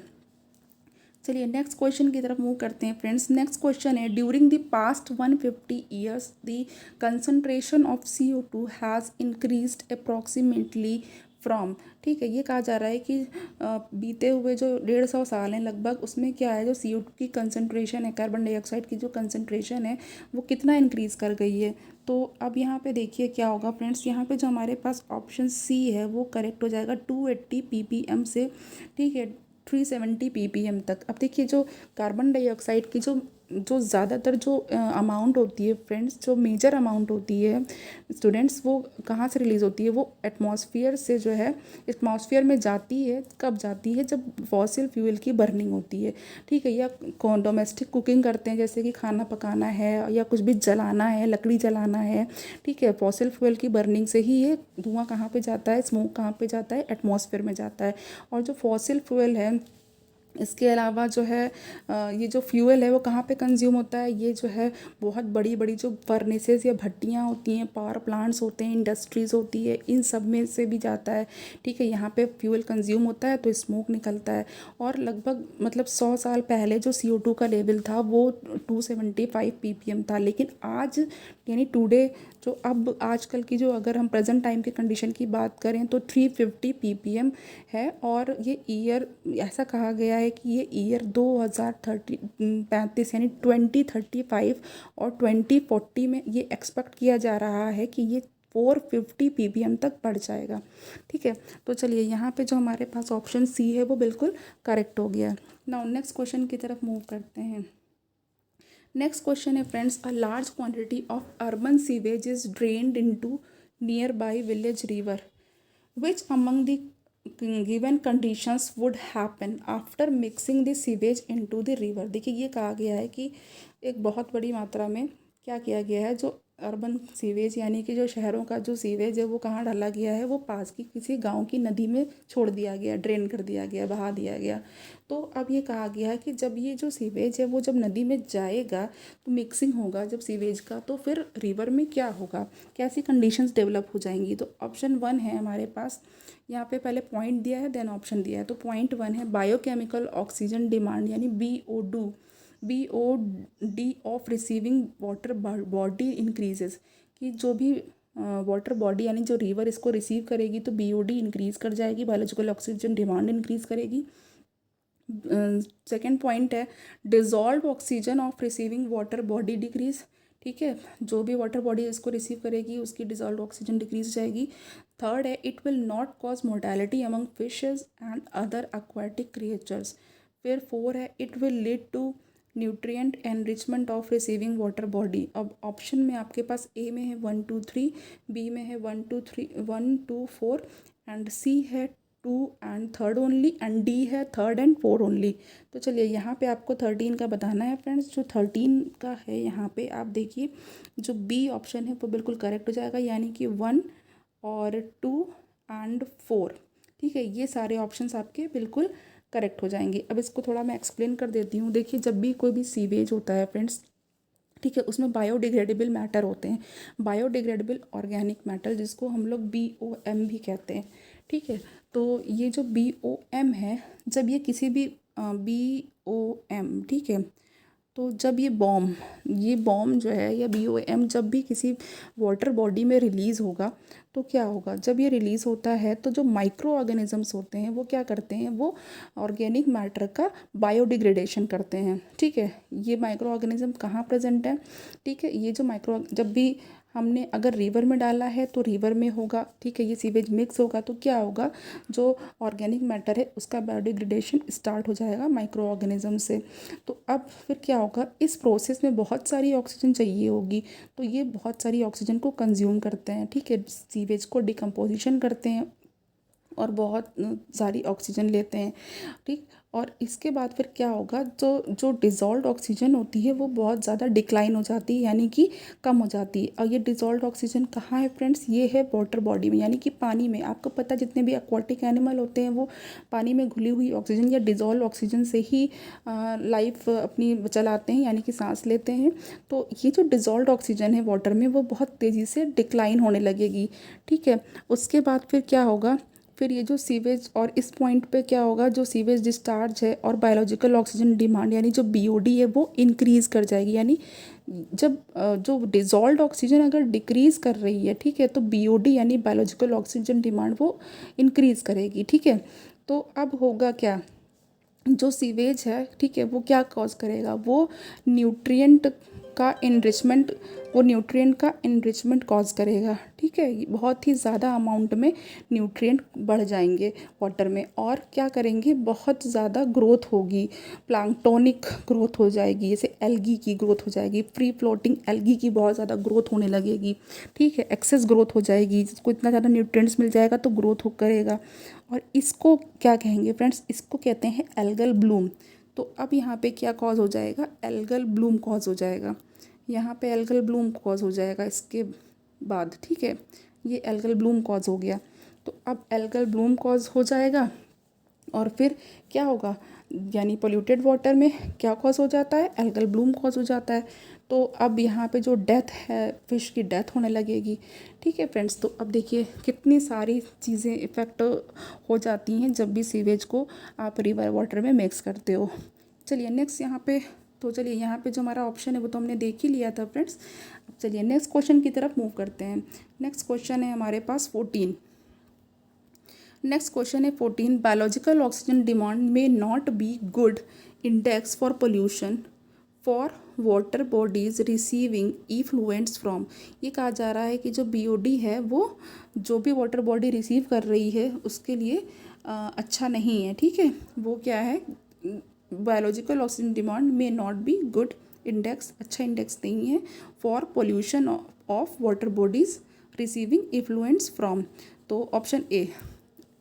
चलिए नेक्स्ट क्वेश्चन की तरफ मूव करते हैं फ्रेंड्स। नेक्स्ट क्वेश्चन है, during the past 150 years the concentration of CO2 has increased approximately from. ठीक है, ये कहा जा रहा है कि बीते हुए जो 150 साल हैं लगभग, उसमें क्या है, जो CO2 की कंसंट्रेशन है, कार्बन डाइऑक्साइड की जो कंसंट्रेशन है, वो कितना इंक्रीज़ कर गई है। तो अब यहाँ पे देखिए क्या होगा फ्रेंड्स, यहाँ पे जो हमारे पास ऑप्शन सी है वो करेक्ट हो जाएगा 280 ppm से। ठीक है, 370 ppm तक। अब देखिए जो कार्बन डाइऑक्साइड की जो ज़्यादातर जो अमाउंट होती है फ्रेंड्स, जो मेजर अमाउंट होती है स्टूडेंट्स, वो कहाँ से रिलीज़ होती है, वो एटमॉस्फेयर से जो है एटमॉस्फेयर में जाती है। कब जाती है, जब फॉसिल फ्यूल की बर्निंग होती है। ठीक है, या डोमेस्टिक कुकिंग करते हैं, जैसे कि खाना पकाना है या कुछ भी जलाना है, लकड़ी जलाना है। ठीक है, फॉसिल फ्यूल की बर्निंग से ही ये धुआं कहाँ पे जाता है, स्मोक कहाँ पे जाता है, एटमॉस्फेयर में जाता है। और जो फॉसिल फ्यूल है, इसके अलावा जो है ये जो फ्यूल है वो कहाँ पे कंज्यूम होता है, ये जो है बहुत बड़ी बड़ी जो फर्नेसेस या भट्टियाँ होती हैं, पावर प्लांट्स होते हैं, इंडस्ट्रीज़ होती है, इन सब में से भी जाता है। ठीक है, यहाँ पे फ्यूल कंज्यूम होता है तो स्मोक निकलता है। और लगभग मतलब 100 साल पहले जो CO2 का लेवल था वो 275 ppm था, लेकिन आज यानी टुडे जो अब आजकल की जो, अगर हम प्रेजेंट टाइम की कंडीशन की बात करें तो 350 ppm है। और ये ईयर ऐसा कहा गया है कि ये ईयर 2035 यानी 2035 और 2040 में ये एक्सपेक्ट किया जा रहा है कि ये 450 ppm तक बढ़ जाएगा। ठीक है, तो चलिए यहाँ पे जो हमारे पास ऑप्शन सी है वो बिल्कुल करेक्ट हो गया। नाउ नेक्स्ट क्वेश्चन की तरफ मूव करते हैं। नेक्स्ट क्वेश्चन है friends, a large quantity of urban sewage is drained into near by village river, which among the given conditions would happen after mixing the sewage into the river। देखिए ये कहा गया है कि एक बहुत बड़ी मात्रा में क्या किया गया है, जो अर्बन सीवेज यानी कि जो शहरों का जो सीवेज है वो कहाँ डाला गया है, वो पास की किसी गांव की नदी में छोड़ दिया गया, ड्रेन कर दिया गया, बहा दिया गया। तो अब ये कहा गया है कि जब ये जो सीवेज है वो जब नदी में जाएगा तो मिक्सिंग होगा जब सीवेज का, तो फिर रिवर में क्या होगा, कैसी कंडीशंस डेवलप हो जाएंगी। तो ऑप्शन 1 है हमारे पास, यहाँ पे पहले पॉइंट दिया है देन ऑप्शन दिया है। तो पॉइंट 1 है बायोकेमिकल ऑक्सीजन डिमांड यानी BOD of receiving water body increases, कि जो भी वाटर बॉडी यानी जो रिवर इसको रिसीव करेगी तो BOD इंक्रीज़ कर जाएगी, बायोलॉजिकल ऑक्सीजन डिमांड इंक्रीज़ करेगी। सेकेंड पॉइंट है dissolve oxygen of receiving water body decrease. ठीक है, जो भी वाटर बॉडी इसको रिसीव करेगी उसकी डिजॉल्व ऑक्सीजन डिक्रीज जाएगी। थर्ड है it will not cause mortality among fishes and other aquatic creatures. फिर 4 है it will lead to nutrient enrichment of receiving water body. अब ऑप्शन में आपके पास ए में है 1 2 3, बी में है 1 2 4 एंड सी है 2 and third only, and D है 3rd एंड 4 ओनली। तो चलिए यहाँ पे आपको 13 का बताना है फ्रेंड्स। जो 13 का है यहाँ पे आप देखिए, जो बी ऑप्शन है वो बिल्कुल करेक्ट हो जाएगा, यानी कि 1 और 2 एंड 4। ठीक है, ये सारे ऑप्शंस आपके बिल्कुल करेक्ट हो जाएंगे। अब इसको थोड़ा मैं एक्सप्लेन कर देती हूँ। देखिए जब भी कोई भी सीवेज होता है फ्रेंड्स, ठीक है, उसमें बायोडिग्रेडेबल मैटर होते हैं, बायोडिग्रेडेबल ऑर्गेनिक मैटर, जिसको हम लोग BOM भी कहते हैं। ठीक है, तो ये जो BOM है, जब ये किसी भी BOM, ठीक है, तो जब ये बॉम जो है या BOM जब भी किसी वाटर बॉडी में रिलीज़ होगा तो क्या होगा, जब ये रिलीज़ होता है तो जो माइक्रो ऑर्गेनिजम्स होते हैं वो क्या करते हैं, वो ऑर्गेनिक मैटर का बायोडिग्रेडेशन करते हैं। ठीक है, ये माइक्रो ऑर्गेनिज्म कहाँ प्रेजेंट है, ठीक है, ये जो माइक्रो जब भी हमने अगर रिवर में डाला है तो रिवर में होगा। ठीक है, ये सीवेज मिक्स होगा तो क्या होगा, जो ऑर्गेनिक मैटर है उसका बायोडिग्रेडेशन स्टार्ट हो जाएगा माइक्रो ऑर्गेनिज्म से। तो अब फिर क्या होगा, इस प्रोसेस में बहुत सारी ऑक्सीजन चाहिए होगी, तो ये बहुत सारी ऑक्सीजन को कंज्यूम करते हैं। ठीक है, सीवेज को डिकम्पोजिशन करते हैं और बहुत सारी ऑक्सीजन लेते हैं। ठीक, और इसके बाद फिर क्या होगा, जो जो डिज़ोल्व्ड ऑक्सीजन होती है वो बहुत ज़्यादा डिक्लाइन हो जाती है, यानी कि कम हो जाती है। और ये डिज़ोल्व्ड ऑक्सीजन कहाँ है फ्रेंड्स, ये है वाटर बॉडी में, यानी कि पानी में। आपको पता है जितने भी एक्वाटिक एनिमल होते हैं वो पानी में घुली हुई ऑक्सीजन या डिज़ोल्व ऑक्सीजन से ही लाइफ अपनी चलाते हैं, यानी कि सांस लेते हैं। तो ये जो डिज़ोल्व्ड ऑक्सीजन है वाटर में वो बहुत तेज़ी से डिक्लाइन होने लगेगी। ठीक है, उसके बाद फिर क्या होगा, फिर ये जो सीवेज, और इस पॉइंट पे क्या होगा, जो सीवेज डिस्चार्ज है और बायोलॉजिकल ऑक्सीजन डिमांड यानी जो BOD है वो इंक्रीज़ कर जाएगी। यानी जब जो डिज़ोल्व्ड ऑक्सीजन अगर डिक्रीज़ कर रही है, ठीक है, तो BOD यानी बायोलॉजिकल ऑक्सीजन डिमांड वो इंक्रीज़ करेगी। ठीक है, तो अब होगा क्या, जो सीवेज है, ठीक है, वो क्या कॉज करेगा, वो न्यूट्रिएंट का इनरिचमेंट वो न्यूट्रिएंट का इनरिचमेंट कॉज करेगा। ठीक है, बहुत ही ज़्यादा अमाउंट में न्यूट्रिएंट बढ़ जाएंगे वाटर में, और क्या करेंगे, बहुत ज़्यादा ग्रोथ होगी, प्लांक्टोनिक ग्रोथ हो जाएगी, जैसे एल्गी की ग्रोथ हो जाएगी, फ्री फ्लोटिंग एल्गी की बहुत ज़्यादा ग्रोथ होने लगेगी। ठीक है, एक्सेस ग्रोथ हो जाएगी, जिसको इतना ज़्यादा न्यूट्रिएंट्स मिल जाएगा तो ग्रोथ हो करेगा। और इसको क्या कहेंगे फ्रेंड्स, इसको कहते हैं एल्गल ब्लूम। तो अब यहाँ पे क्या कॉज हो जाएगा, एल्गल ब्लूम कॉज हो जाएगा, यहाँ पे एल्गल ब्लूम कॉज हो जाएगा इसके बाद। ठीक है, ये एल्गल ब्लूम कॉज हो गया। तो अब एल्गल ब्लूम कॉज हो जाएगा और फिर क्या होगा, यानी पोल्यूटेड वाटर में क्या कॉज हो जाता है, एल्गल ब्लूम कॉज हो जाता है। तो अब यहाँ पे जो डेथ है, फिश की डेथ होने लगेगी। ठीक है फ्रेंड्स, तो अब देखिए कितनी सारी चीज़ें इफ़ेक्ट हो जाती हैं जब भी सीवेज को आप रिवर वाटर में मिक्स करते हो। चलिए नेक्स्ट यहाँ पे, तो चलिए यहाँ पे जो हमारा ऑप्शन है वो तो हमने देख ही लिया था फ्रेंड्स। अब चलिए नेक्स्ट क्वेश्चन की तरफ मूव करते हैं। नेक्स्ट क्वेश्चन है हमारे पास 14। नेक्स्ट क्वेश्चन है 14, biological oxygen demand may not be good index for pollution for water bodies receiving effluents from. ये कहा जा रहा है कि जो BOD है वो जो भी वाटर बॉडी रिसीव कर रही है उसके लिए अच्छा नहीं है। ठीक है, वो क्या है, biological oxygen demand may not be good index, अच्छा इंडेक्स नहीं है for pollution of water bodies receiving effluents from. तो option A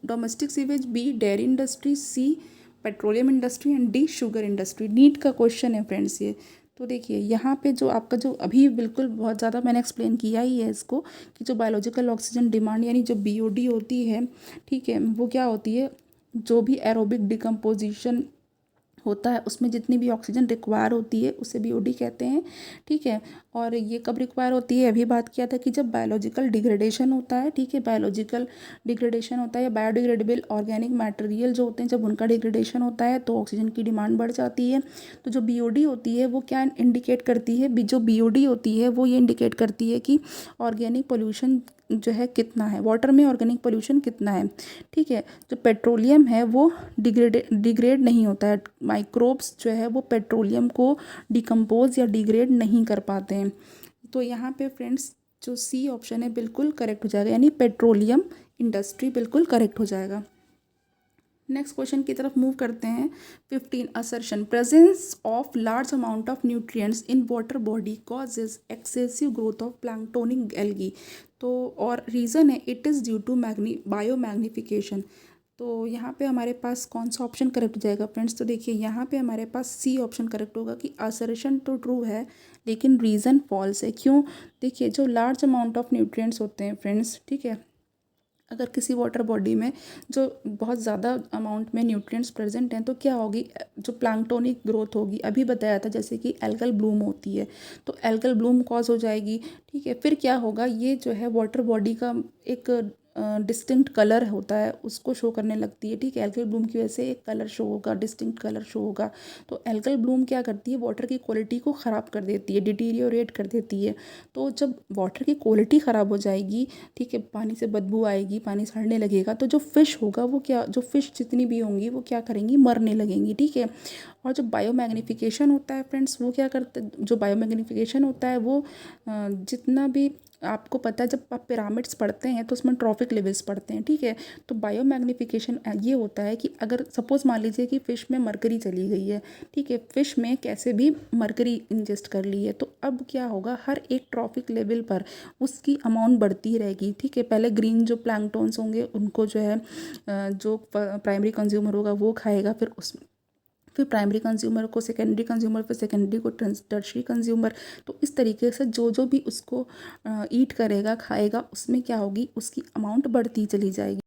domestic sewage, B dairy industry, C petroleum industry and D sugar industry. NEET का question है friends ये। तो देखिए यहाँ पे जो आपका जो अभी बिल्कुल बहुत ज़्यादा मैंने एक्सप्लेन किया ही है इसको, कि जो बायोलॉजिकल ऑक्सीजन डिमांड यानी जो BOD होती है, ठीक है, वो क्या होती है, जो भी एरोबिक डिकम्पोजिशन होता है उसमें जितनी भी ऑक्सीजन रिक्वायर होती है उसे BOD कहते हैं। ठीक है, और ये कब रिक्वायर होती है, अभी बात किया था कि जब बायोलॉजिकल डिग्रेडेशन होता है। ठीक है, बायोलॉजिकल डिग्रेडेशन होता है या बायोडिग्रेडेबल ऑर्गेनिक मटेरियल जो होते हैं, जब उनका डिग्रेडेशन होता है तो ऑक्सीजन की डिमांड बढ़ जाती है। तो जो BOD होती है वो क्या इंडिकेट करती है, जो BOD होती है वो ये इंडिकेट करती है कि ऑर्गेनिक पोल्यूशन जो है कितना है, वाटर में ऑर्गेनिक पोल्यूशन कितना है। ठीक है, जो पेट्रोलियम है वो डिग्रेड नहीं होता है, माइक्रोब्स जो है वो पेट्रोलियम को डिकम्पोज या डिग्रेड नहीं कर पाते हैं। तो यहाँ पे फ्रेंड्स जो सी ऑप्शन है बिल्कुल करेक्ट हो जाएगा, यानी पेट्रोलियम इंडस्ट्री बिल्कुल करेक्ट हो जाएगा। नेक्स्ट क्वेश्चन की तरफ मूव करते हैं। 15 assertion, presence of large amount of nutrients in water body causes excessive growth of planktonic algae. तो और रीज़न है it is due to biomagnification. तो यहाँ पे हमारे पास कौन सा ऑप्शन करेक्ट हो जाएगा फ्रेंड्स, तो देखिए यहाँ पे हमारे पास सी ऑप्शन करेक्ट होगा कि असर्शन तो ट्रू है लेकिन रीज़न फॉल्स है। क्यों, देखिए जो लार्ज अमाउंट ऑफ न्यूट्रिएंट्स होते हैं फ्रेंड्स, ठीक है, अगर किसी वाटर बॉडी में जो बहुत ज़्यादा अमाउंट में न्यूट्रिएंट्स प्रेजेंट हैं तो क्या होगी, जो प्लैंक्टोनिक ग्रोथ होगी, अभी बताया था जैसे कि एल्गल ब्लूम होती है तो एल्गल ब्लूम कॉज हो जाएगी। ठीक है, फिर क्या होगा, ये जो है वाटर बॉडी का एक डिस्टिंक्ट कलर होता है उसको शो करने लगती है, ठीक है। एल्गल ब्लूम की वजह से एक कलर शो होगा, डिस्टिंक्ट कलर शो होगा। तो एल्गल ब्लूम क्या करती है, वाटर की क्वालिटी को ख़राब कर देती है, डिटीरियोरेट कर देती है। तो जब वाटर की क्वालिटी ख़राब हो जाएगी, ठीक है, पानी से बदबू आएगी, पानी सड़ने लगेगा, तो जो फ़िश होगा वो क्या, जो फ़िश जितनी भी होंगी वो क्या करेंगी, मरने लगेंगी, ठीक है। और जो बायोमैग्निफिकेशन होता है फ्रेंड्स, वो क्या करते, जो बायोमैग्निफिकेशन होता है वो जितना भी आपको पता है, जब आप पिरामिड्स पढ़ते हैं तो उसमें ट्रॉफिक लेवल्स पढ़ते हैं, ठीक है। तो बायोमैग्निफिकेशन ये होता है कि अगर सपोज़ मान लीजिए कि फ़िश में मरकरी चली गई है, ठीक है, फ़िश में कैसे भी मरकरी इंजेस्ट कर ली है, तो अब क्या होगा, हर एक ट्रॉफिक लेवल पर उसकी अमाउंट बढ़ती रहेगी, ठीक है। पहले ग्रीन जो प्लैंकटॉन्स होंगे उनको जो है जो प्राइमरी कंज्यूमर होगा वो खाएगा, फिर प्राइमरी कंज्यूमर को सेकेंडरी कंज्यूमर, फिर सेकेंडरी को टर्शरी कंज्यूमर। तो इस तरीके से जो जो भी उसको ईट करेगा, खाएगा, उसमें क्या होगी, उसकी अमाउंट बढ़ती चली जाएगी।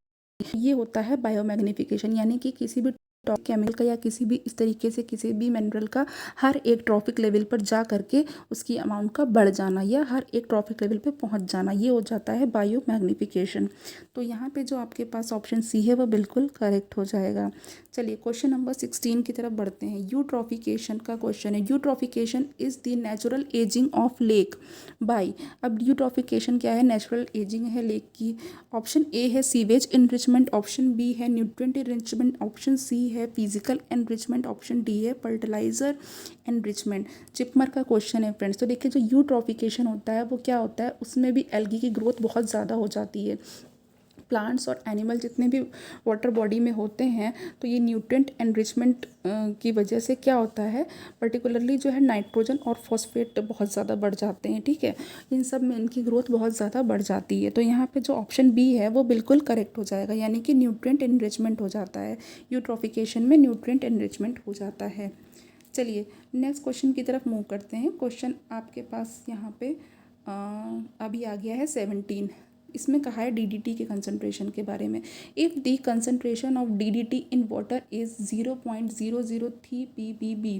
ये होता है बायोमैग्निफिकेशन, यानी कि किसी भी केमिकल का या किसी भी इस तरीके से किसी भी मिनरल का हर एक ट्रॉफिक लेवल पर जा करके उसकी अमाउंट का बढ़ जाना या हर एक ट्रॉफिक लेवल पे पहुंच जाना, ये हो जाता है बायोमैग्निफिकेशन। तो यहाँ पे जो आपके पास ऑप्शन सी है वो बिल्कुल करेक्ट हो जाएगा। चलिए क्वेश्चन नंबर 16 की तरफ बढ़ते हैं। यूट्रॉफिकेशन का क्वेश्चन है। Eutrophication is the natural ageing of lake bye. अब यूट्रॉफिकेशन क्या है, नेचुरल एजिंग है लेक की। ऑप्शन ए है सीवेज इनरिचमेंट, ऑप्शन बी है न्यूट्रिएंट इनरिचमेंट, ऑप्शन सी है फिजिकल एनरिचमेंट, ऑप्शन डी है फर्टिलाइजर एनरिचमेंट। चिपमर का क्वेश्चन है फ्रेंड्स। तो देखिए जो यूट्रॉफिकेशन होता है वो क्या होता है, उसमें भी एल्गी की ग्रोथ बहुत ज़्यादा हो जाती है। प्लांट्स और एनिमल जितने भी वाटर बॉडी में होते हैं, तो ये न्यूट्रिएंट एनरिचमेंट की वजह से क्या होता है, पर्टिकुलरली जो है नाइट्रोजन और फॉस्फेट बहुत ज़्यादा बढ़ जाते हैं, ठीक है। इन सब में इनकी ग्रोथ बहुत ज़्यादा बढ़ जाती है। तो यहाँ पे जो ऑप्शन बी है वो बिल्कुल करेक्ट हो जाएगा, यानी कि न्यूट्रिएंट एनरिचमेंट हो जाता है। यूट्रॉफिकेशन में न्यूट्रिएंट एनरिचमेंट हो जाता है। चलिए नेक्स्ट क्वेश्चन की तरफ मूव करते हैं। क्वेश्चन आपके पास यहाँ पे अभी आ गया है 17। इसमें कहा है डीडीटी के कंसंट्रेशन के बारे में। If the concentration of DDT in water is 0.003 ppb,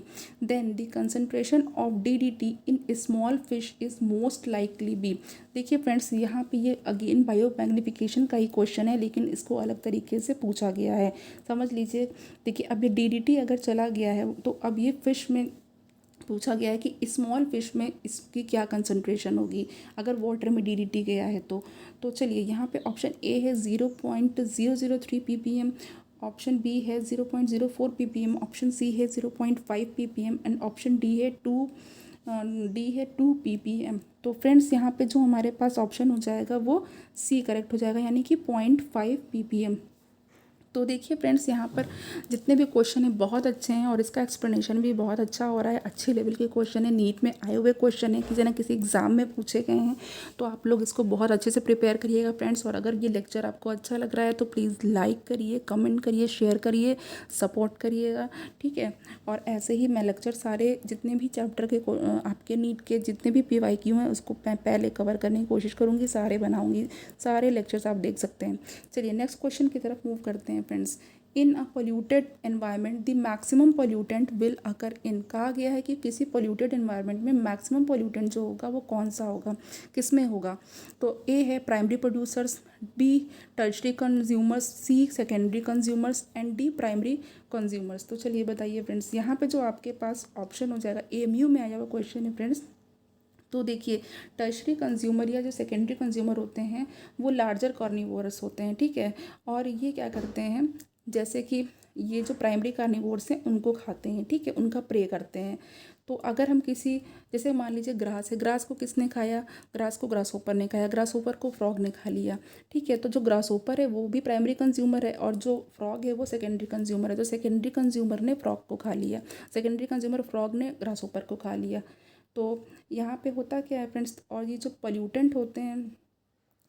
then the concentration of DDT in small fish is most likely be. देखिए फ्रेंड्स, यहाँ पे ये अगेन बायोमैग्निफिकेशन का ही क्वेश्चन है, लेकिन इसको अलग तरीके से पूछा गया है। समझ लीजिए, देखिए अब ये डीडीटी अगर चला गया है तो अब ये फिश में पूछा गया है कि स्मॉल फिश में इसकी क्या कंसंट्रेशन होगी अगर वाटर में डीडीटी गया है तो चलिए यहाँ पे ऑप्शन ए है 0.003 ppm, ऑप्शन बी है 0.04 ppm, ऑप्शन सी है 0.5 ppm एंड ऑप्शन डी है 2 ppm। तो फ्रेंड्स यहाँ पे जो हमारे पास ऑप्शन हो जाएगा वो सी करेक्ट हो जाएगा, यानी कि 0.5 ppm। तो देखिए फ्रेंड्स, यहाँ पर जितने भी क्वेश्चन हैं बहुत अच्छे हैं और इसका एक्सप्लेनेशन भी बहुत अच्छा हो रहा है। अच्छे लेवल के क्वेश्चन है, नीट में आए हुए क्वेश्चन है, किसी ना किसी एग्ज़ाम में पूछे गए हैं। तो आप लोग इसको बहुत अच्छे से प्रिपेयर करिएगा फ्रेंड्स। और अगर ये लेक्चर आपको अच्छा लग रहा है तो प्लीज़ लाइक करिए, कमेंट करिए, शेयर करिए, सपोर्ट करिएगा, ठीक है। और ऐसे ही मैं लेक्चर सारे जितने भी चैप्टर के आपके नीट के जितने भी PYQ हैं उसको पहले कवर करने की कोशिश करूँगी, सारे बनाऊँगी, सारे लेक्चर्स आप देख सकते हैं। चलिए नेक्स्ट क्वेश्चन की तरफ मूव करते हैं friends. In a polluted environment the maximum pollutant will occur in. कहा गया है कि किसी पोल्यूटेड एनवायरनमेंट में मैक्सिमम पोल्यूटेंट जो होगा वो कौन सा होगा, किस में होगा। तो ए है primary producers, B tertiary consumers, C secondary consumers and D primary consumers. तो चलिए बताइए फ्रेंड्स, यहाँ पे जो आपके पास ऑप्शन हो जाएगा, AMU में आया हुआ क्वेश्चन है फ्रेंड्स। तो देखिए टर्शरी कंज्यूमर या जो सेकेंडरी कंज्यूमर होते हैं वो लार्जर कार्निवोरस होते हैं, ठीक है। और ये क्या करते हैं, जैसे कि ये जो प्राइमरी कार्निवोर्स हैं उनको खाते हैं, ठीक है, उनका प्रे करते हैं। तो अगर हम किसी, जैसे मान लीजिए ग्रास है, ग्रास को किसने खाया, ग्रास को ग्रास होपर ने खाया, ग्रास होपर को फ्रॉग ने खा लिया, ठीक है। तो जो ग्रास होपर है वो भी प्राइमरी कंज्यूमर है और जो फ्रॉग है वो सेकेंडरी कंज्यूमर है। तो सेकेंडरी कंज्यूमर ने फ्रॉग को खा लिया, सेकेंडरी कंज्यूमर फ्रॉग ने ग्रास होपर को खा लिया। तो यहाँ पे होता क्या है फ्रेंड्स, और ये जो पोल्यूटेंट होते हैं,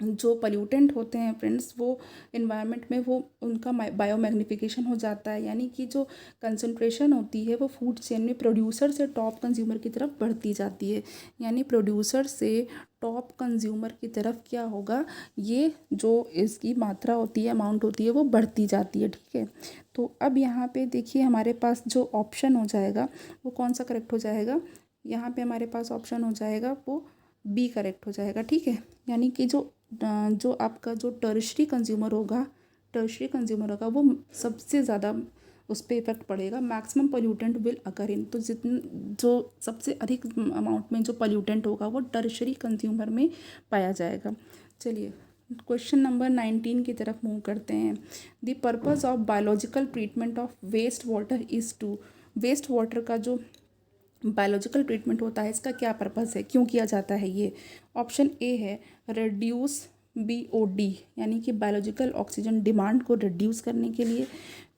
जो पोल्यूटेंट होते हैं फ्रेंड्स, वो इन्वायरमेंट में वो उनका बायोमैग्निफिकेशन हो जाता है, यानी कि जो कंसंट्रेशन होती है वो फूड चेन में प्रोड्यूसर से टॉप कंज्यूमर की तरफ बढ़ती जाती है। यानी प्रोड्यूसर से टॉप कंज्यूमर की तरफ क्या होगा, ये जो इसकी मात्रा होती है, अमाउंट होती है, वो बढ़ती जाती है, ठीक है। तो अब यहाँ पे देखिए हमारे पास जो ऑप्शन हो जाएगा वो कौन सा करेक्ट हो जाएगा, यहाँ पे हमारे पास ऑप्शन हो जाएगा वो बी करेक्ट हो जाएगा, ठीक है। यानी कि जो जो आपका जो टर्शरी कंज्यूमर होगा वो सबसे ज़्यादा उस पर इफेक्ट पड़ेगा। मैक्सिमम पोल्यूटेंट विल अकर इन, तो जितने जो सबसे अधिक अमाउंट में जो पोल्यूटेंट होगा वो टर्शरी कंज्यूमर में पाया जाएगा। चलिए क्वेश्चन नंबर 19 की तरफ मूव करते हैं। The purpose of biological treatment of waste water is to, waste water का जो बायोलॉजिकल ट्रीटमेंट होता है इसका क्या पर्पज़ है, क्यों किया जाता है ये। ऑप्शन ए है रिड्यूस BOD यानी कि बायोलॉजिकल ऑक्सीजन डिमांड को रिड्यूस करने के लिए,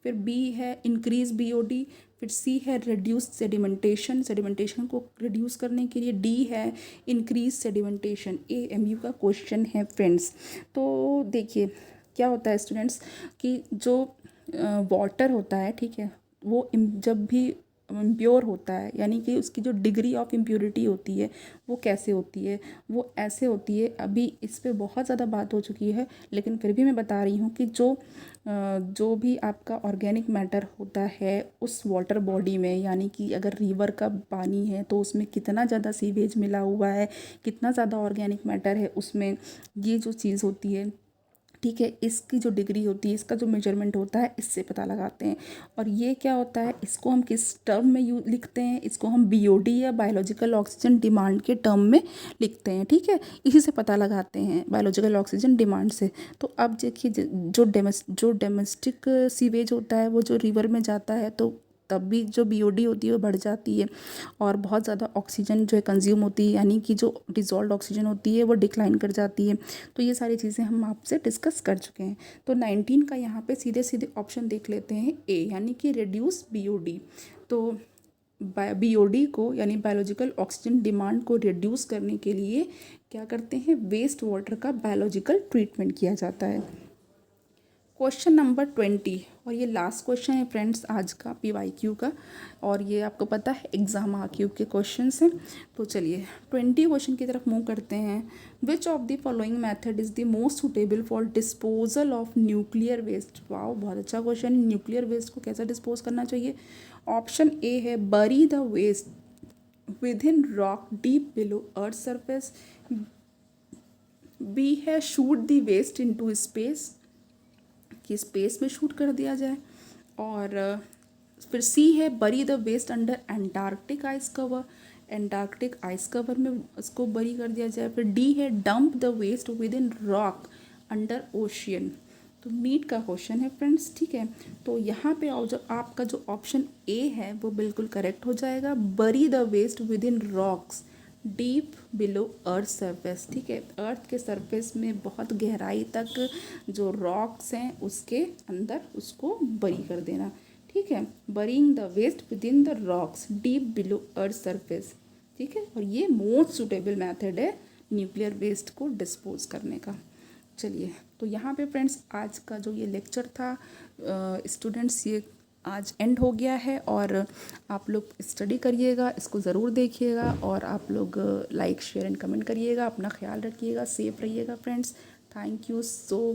फिर बी है इंक्रीज BOD, फिर सी है रिड्यूस सेडिमेंटेशन को रिड्यूस करने के लिए, डी है इंक्रीज सेडिमेंटेशन। AMU का क्वेश्चन है फ्रेंड्स। तो देखिए क्या होता है स्टूडेंट्स कि जो वाटर होता है, ठीक है, वो जब भी इम्प्योर होता है यानी कि उसकी जो डिग्री ऑफ इम्प्योरिटी होती है वो कैसे होती है, वो ऐसे होती है। अभी इस पे बहुत ज़्यादा बात हो चुकी है लेकिन फिर भी मैं बता रही हूँ कि जो भी आपका ऑर्गेनिक मैटर होता है उस वाटर बॉडी में, यानी कि अगर रिवर का पानी है तो उसमें कितना ज़्यादा सीवेज मिला हुआ है, कितना ज़्यादा ऑर्गेनिक मैटर है उसमें, ये जो चीज़ होती है, ठीक है, इसकी जो डिग्री होती है, इसका जो मेजरमेंट होता है, इससे पता लगाते हैं। और ये क्या होता है, इसको हम किस टर्म में लिखते हैं, इसको हम BOD या बायोलॉजिकल ऑक्सीजन डिमांड के टर्म में लिखते हैं। ठीक है, इसी से पता लगाते हैं बायोलॉजिकल ऑक्सीजन डिमांड से। तो अब देखिए जो डोमेस्टिक सीवेज होता है वो जो रिवर में जाता है तो तब भी जो BOD होती है वो बढ़ जाती है और बहुत ज़्यादा ऑक्सीजन जो है कंज्यूम होती है, यानी कि जो डिज़ोल्व ऑक्सीजन होती है वो डिक्लाइन कर जाती है। तो ये सारी चीज़ें हम आपसे डिस्कस कर चुके हैं। तो 19 का यहाँ पे सीधे सीधे ऑप्शन देख लेते हैं, ए यानी कि रिड्यूस BOD। तो BOD को यानी बायोलॉजिकल ऑक्सीजन डिमांड को रिड्यूस करने के लिए क्या करते हैं, वेस्ट वाटर का बायोलॉजिकल ट्रीटमेंट किया जाता है। क्वेश्चन नंबर 20 और ये लास्ट क्वेश्चन है फ्रेंड्स आज का PYQ का, और ये आपको पता है एग्जाम ARQ के क्वेश्चन हैं। तो चलिए 20 क्वेश्चन की तरफ मूव करते हैं। Which of the following method is the most suitable for disposal of nuclear waste. Wow, बहुत अच्छा क्वेश्चन। न्यूक्लियर वेस्ट को कैसे डिस्पोज करना चाहिए। ऑप्शन ए है bury the waste within rock deep below earth surface, B है shoot the waste into space, कि space में शूट कर दिया जाए, और फिर सी है bury the waste under Antarctic ice cover, Antarctic ice cover में उसको बरी कर दिया जाए, फिर डी है dump the waste within rock under ocean. तो नीट का क्वेश्चन है फ्रेंड्स, ठीक है। तो यहाँ पे जो आपका जो ऑप्शन ए है वो बिल्कुल करेक्ट हो जाएगा, bury the waste within rocks deep below earth surface. ठीक है, अर्थ के सरफेस में बहुत गहराई तक जो रॉक्स हैं उसके अंदर उसको बरी कर देना। ठीक है, burying the waste within the rocks deep below earth surface. ठीक है, और ये मोस्ट सुटेबल मेथड है न्यूक्लियर वेस्ट को डिस्पोज करने का। चलिए, तो यहाँ पे फ्रेंड्स आज का जो ये लेक्चर था स्टूडेंट्स, ये आज एंड हो गया है, और आप लोग स्टडी करिएगा, इसको ज़रूर देखिएगा, और आप लोग लाइक शेयर एंड कमेंट करिएगा। अपना ख्याल रखिएगा, सेफ रहिएगा फ्रेंड्स। Thank you so